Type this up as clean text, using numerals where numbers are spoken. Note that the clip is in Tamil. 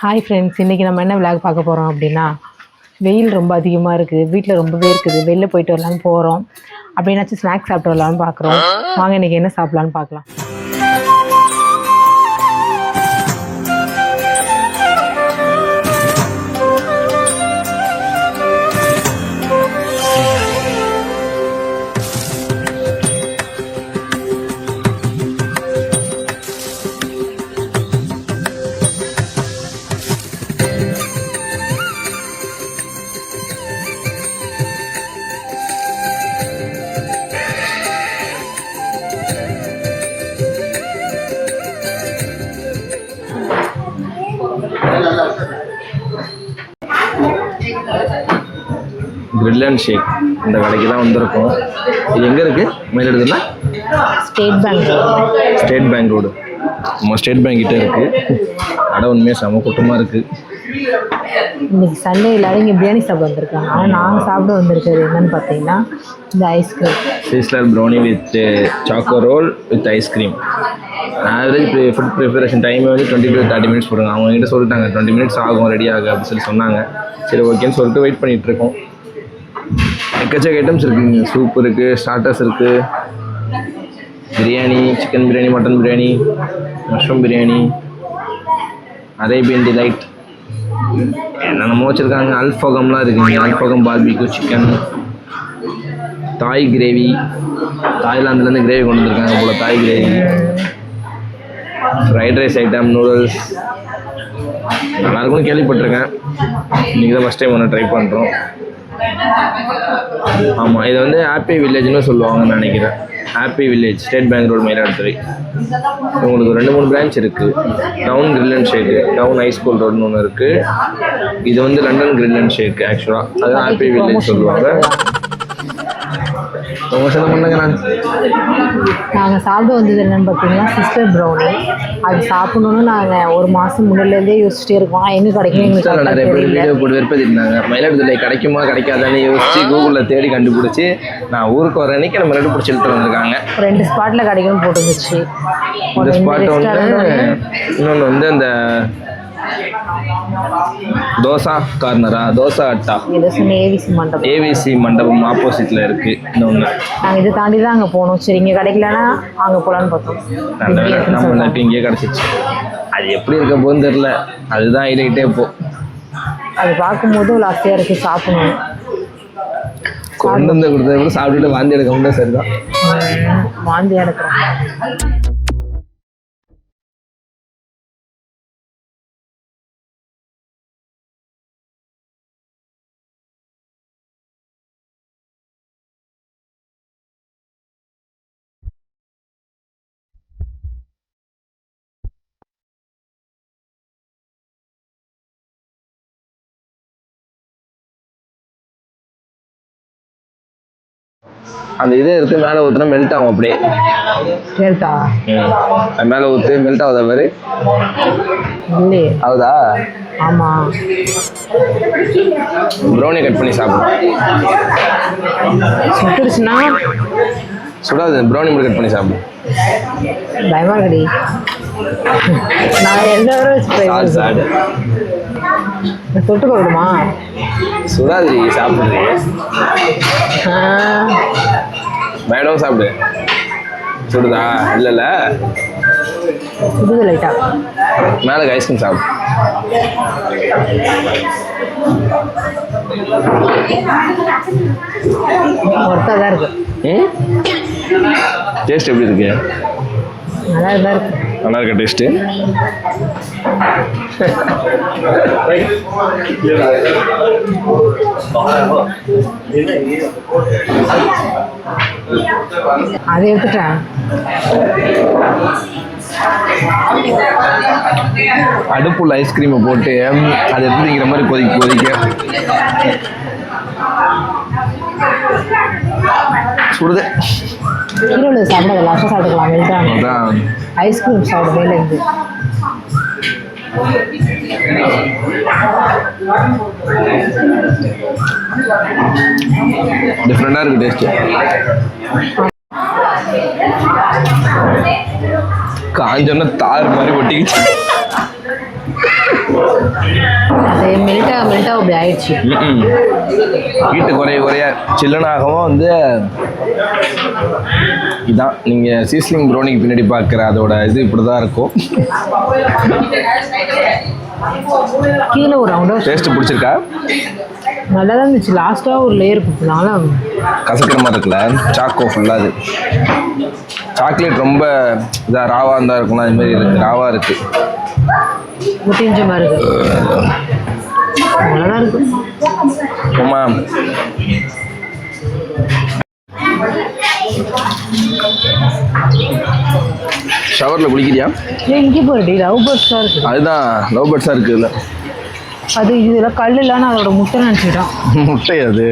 ஹாய் ஃப்ரெண்ட்ஸ், இன்றைக்கி நம்ம என்ன விளாக் பார்க்க போகிறோம் அப்படின்னா, வெயில் ரொம்ப அதிகமாக இருக்குது, வீட்டில் ரொம்பவே இருக்குது, வெளில போயிட்டு வரலான்னு போகிறோம். அப்படின்னாச்சும் ஸ்நாக்ஸ் சாப்பிட்டு வரலான்னு பார்க்குறோம். வாங்க இன்றைக்கி என்ன சாப்பிட்லான்னு பார்க்கலாம். கிரில் அண்ட் ஷேக் இந்த கடைக்கு தான் வந்திருக்கோம். இது எங்கே இருக்குது? மயிலாடுதுறையில ஸ்டேட் பேங்க் ரோடு. நம்ம ஸ்டேட் பேங்க் கிட்டே இருக்குது. கடை உண்மையாக செம கூட்டமாக இருக்குது. இன்றைக்கி சண்டே எல்லாரும் இங்கே பிரியாணி சாப்பிட வந்திருக்காங்க. ஆனால் நாங்கள் சாப்பிட வந்திருக்கிறது என்னென்னு பார்த்தீங்கன்னா, இந்த ice cream sizzler brownie with choco roll with ice cream. Average food preparation time வந்து 20 to 30 மினிட்ஸ் போடுங்க. அவங்ககிட்ட சொல்லிட்டாங்க 20 மினிட்ஸ் ஆகும் ரெடி ஆக அப்படின்னு சொல்லி சொன்னாங்க. சரி ஓகேன்னு சொல்லிட்டு வெயிட் பண்ணிகிட்ருக்கோம். எக்கச்சக்க ஐட்டம்ஸ் இருக்குங்க. சூப் இருக்குது, ஸ்டார்டர்ஸ் இருக்குது, biryani, chicken biryani, mutton biryani, mushroom biryani, Arabian delight, என்னென்னமோ வச்சுருக்காங்க. அல்ஃபகம்லாம் இருக்குங்க. அல்ஃபகம் பார்பிக்யூ சிக்கன், தாய் கிரேவி, தாய்லாந்துலேருந்து கிரேவி கொண்டு வந்துருக்காங்க போல். தாய் gravy, fried rice item, noodles, நல்லாயிருக்கும்னு கேள்விப்பட்டிருக்கேன். இன்றைக்கி தான் ஃபஸ்ட் டைம் ஒன்று ட்ரை பண்ணுறோம். ஆமாம், இதை வந்து ஹாப்பி வில்லேஜ்னு சொல்லுவாங்கன்னு நினைக்கிறேன். Happy village, state bank road, Mayiladuthurai. உங்களுக்கு 2-3 பிரான்ச் இருக்குது. Town grill and shake, town high school ரோடுன்னு ஒன்று இருக்குது. இது வந்து லண்டன் கிரில் அண்ட் ஷேக். ஆக்சுவலாக அதுதான் ஹாப்பி வில்லேஜ் சொல்லுவாங்க. நாங்கள் சாப்பிட வந்தது என்னென்னு பார்த்தீங்கன்னா, சிஸ்டர் ப்ரௌனி. அது சாப்பிடணுன்னு நாங்கள் ஒரு மாதம் முன்னிலேருந்தே யோசிச்சுட்டே இருக்கோம். எங்கே கிடைக்கும் எங்களுக்கு நிறைய பேர் வீடியோ போட்டு விருப்பத்திருந்தாங்க. மயிலாடுதுறை கிடைக்குமா கிடைக்காதான்னு யோசிச்சு கூகுளில் தேடி கண்டுபிடிச்சி நான் ஊருக்கு வர அன்னைக்கு நம்ம 2 பிடிச்சி எடுத்துட்டு வந்திருக்காங்க. 2 ஸ்பாட்டில் கிடைக்கும்னு போட்டுருந்துச்சு. இந்த ஸ்பாட் ஒன்று, இன்னொன்று வந்து அந்த தோசா கார்னரா, தோசா அட்டா, ஏவிசி மண்டபம் ஆப்போசிட்ல இருக்கு. இன்னொன்று நாங்கள் இதை தாண்டி தான் அங்கே போகணும். சரி, இங்கே கிடைக்கலன்னா அங்கே போகலான்னு பார்த்தோம். நம்ம நட்டு இங்கேயே கிடச்சிச்சு. அது எப்படி இருக்க போகுதுன்னு தெரில. அதுதான் ஹைலைட்டே இப்போ. அது பார்க்கும்போது ஒரு ஆசையாக இருக்குது சாப்பிடணும். கொண்டு வந்து கொடுத்தது கூட சாப்பிட்டுட்டு வாந்தி எடுக்க முடியாது. சரிதான், வாந்தி எடுக்கிறோம். அந்த இதே எடுத்து மேலே ஊற்றுனா மெல்ட் ஆகும். அப்படியே அது மேலே ஊற்று மெல்ட் ஆகுதா மாதிரி ஆகுதா? ஆமாம், ப்ரௌனி கட் பண்ணி சாப்பிடும். சுட்டுருச்சுன்னா சுடாது. ப்ரௌனி மட்டும் கட் பண்ணி சாப்பிடும். பயமா இருக்குடி. நான் எந்த சாடு தொட்டு போடுமா? சுடாது, சாப்பிடுறீ. மேடம் சாப்பிடு. சுடுதா? இல்லைல்ல, சுடுது லைட்டா. மேலே ஐஸ்கிரீம் சாப்பிடு. ஒருத்தா தான் இருக்கு. டேஸ்ட் எப்படி இருக்கு? நல்லா தான் இருக்கு. நல்லா இருக்கா டேஸ்ட்டு? அதை எடுத்துட்டேன். அடுப்புள்ள ஐஸ்கிரீமை போட்டு அதை எடுத்துக்கிற மாதிரி கொதிக்க சுடுது. கீழே சாப்பிட லாஸ்ட்டாக சாப்பிட்டுக்கலாம். மெல்ட்டான ஐஸ்கிரீம் சாப்பிட மேலே இருந்து. டிஃப்ரெண்டாக இருக்குது டேஸ்ட்டு. காஞ்சோன்னா தார் மாதிரி ஒட்டிக்கிச்சு. அது மெல்ட்டாக அப்படி ஆயிடுச்சு. ஹீட்டு குறைய சில்லுனாகவும் வந்து இதான் நீங்கள் சீஸ்லிங் ப்ரௌனிக்கு பின்னாடி பார்க்குற அதோட இது இப்படி தான் இருக்கும். கீழே ஒரு ரவுண்டாக டேஸ்ட்டு பிடிச்சிருக்கா? நல்லா தான் இருந்துச்சு. லாஸ்ட்டாக ஒரு லேயர் கொடுத்தனால கசக்கிற மாதிரி இருக்குல்ல. சாக்கோ ஃபுல்லாக அது சாக்லேட் ரொம்ப இதாக ராவாக இருந்தால் இருக்கும்னா அது மாதிரி இருக்குது. ராவாக இருக்குது, முட்டிஞ்ச மாதிரி இருக்குது. நல்லாதான் இருக்கு. ஆமா ஷவரில் குளிக்கிறியா? இங்கே போயிட்டு லவ் பேர்ட்ஸாக இருக்குது. அதுதான் லவ் பேர்ட்ஸாக இருக்குதுல்ல. அது இதில் கல் இல்லைன்னு அதோட முட்டை நினச்சிக்கிட்டான். முட்டை அது